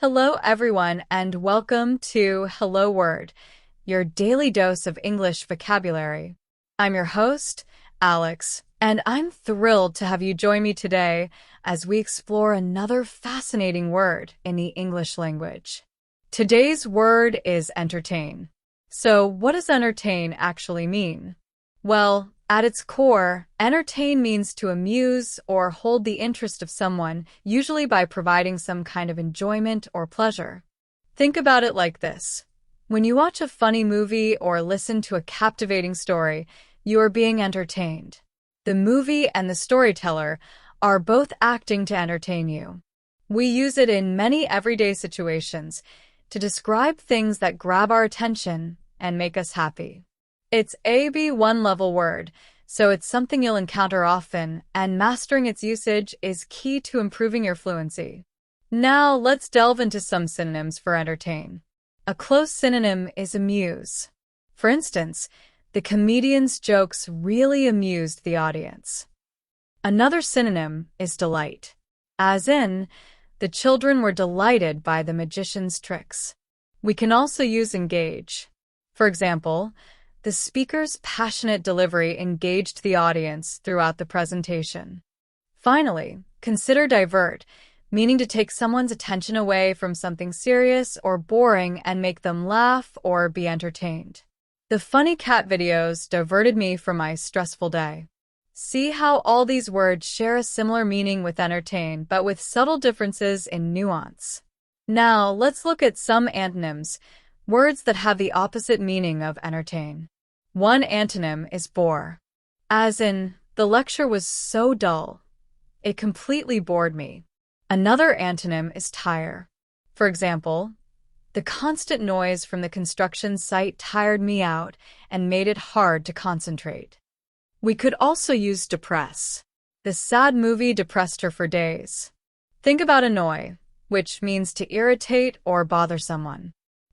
Hello, everyone, and welcome to Hello Word, your daily dose of English vocabulary. I'm your host, Alex, and I'm thrilled to have you join me today as we explore another fascinating word in the English language. Today's word is entertain. So, what does entertain actually mean? Well, at its core, entertain means to amuse or hold the interest of someone, usually by providing some kind of enjoyment or pleasure. Think about it like this. When you watch a funny movie or listen to a captivating story, you are being entertained. The movie and the storyteller are both acting to entertain you. We use it in many everyday situations to describe things that grab our attention and make us happy. It's a B1 level word, so it's something you'll encounter often, and mastering its usage is key to improving your fluency. Now, let's delve into some synonyms for entertain. A close synonym is amuse. For instance, the comedian's jokes really amused the audience. Another synonym is delight, as in, the children were delighted by the magician's tricks. We can also use engage. For example, the speaker's passionate delivery engaged the audience throughout the presentation. Finally, consider divert, meaning to take someone's attention away from something serious or boring and make them laugh or be entertained. The funny cat videos diverted me from my stressful day. See how all these words share a similar meaning with entertain, but with subtle differences in nuance. Now, let's look at some antonyms, words that have the opposite meaning of entertain. One antonym is bore, as in, the lecture was so dull. It completely bored me. Another antonym is tire. For example, the constant noise from the construction site tired me out and made it hard to concentrate. We could also use depress. The sad movie depressed her for days. Think about annoy, which means to irritate or bother someone.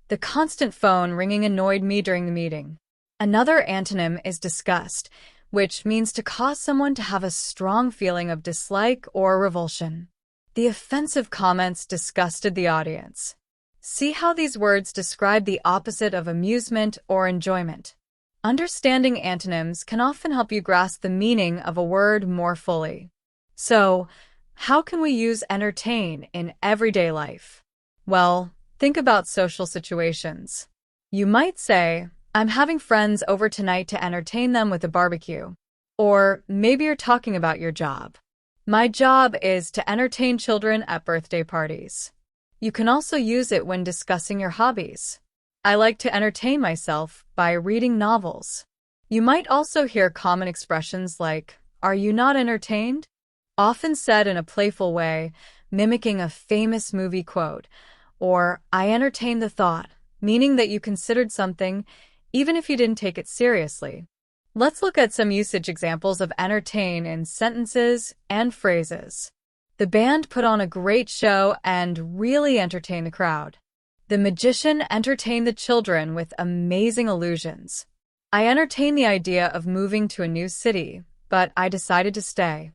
The constant phone ringing annoyed me during the meeting. Another antonym is disgust, which means to cause someone to have a strong feeling of dislike or revulsion. The offensive comments disgusted the audience. See how these words describe the opposite of amusement or enjoyment. Understanding antonyms can often help you grasp the meaning of a word more fully. So, how can we use entertain in everyday life? Well, think about social situations. You might say, I'm having friends over tonight to entertain them with a barbecue. Or maybe you're talking about your job. My job is to entertain children at birthday parties. You can also use it when discussing your hobbies. I like to entertain myself by reading novels. You might also hear common expressions like, "Are you not entertained?" Often said in a playful way, mimicking a famous movie quote, or "I entertain the thought," meaning that you considered something even if you didn't take it seriously. Let's look at some usage examples of entertain in sentences and phrases. The band put on a great show and really entertained the crowd. The magician entertained the children with amazing illusions. I entertained the idea of moving to a new city, but I decided to stay.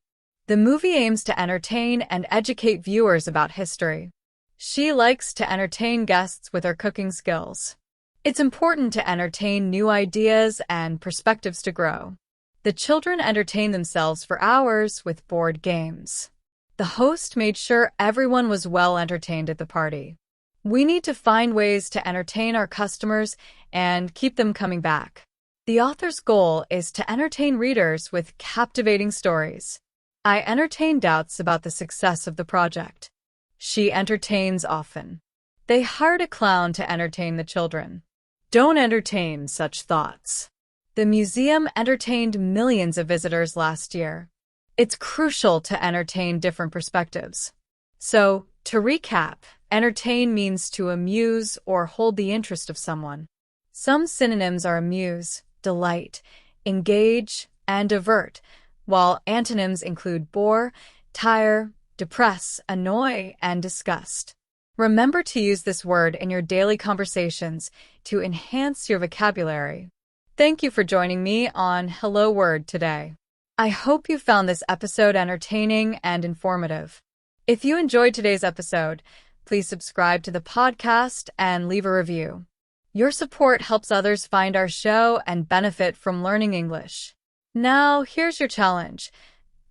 The movie aims to entertain and educate viewers about history. She likes to entertain guests with her cooking skills. It's important to entertain new ideas and perspectives to grow. The children entertained themselves for hours with board games. The host made sure everyone was well entertained at the party. We need to find ways to entertain our customers and keep them coming back. The author's goal is to entertain readers with captivating stories. I entertain doubts about the success of the project. She entertains often. They hired a clown to entertain the children. Don't entertain such thoughts. The museum entertained millions of visitors last year. It's crucial to entertain different perspectives. So, to recap, entertain means to amuse or hold the interest of someone. Some synonyms are amuse, delight, engage, and divert, while antonyms include bore, tire, depress, annoy, and disgust. Remember to use this word in your daily conversations to enhance your vocabulary. Thank you for joining me on Hello Word today. I hope you found this episode entertaining and informative. If you enjoyed today's episode, Please subscribe to the podcast and leave a review. Your support helps others find our show and benefit from learning English. Now, here's your challenge.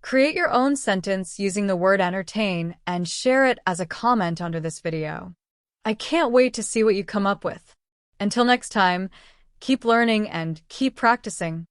Create your own sentence using the word entertain and share it as a comment under this video. I can't wait to see what you come up with. Until next time, keep learning and keep practicing.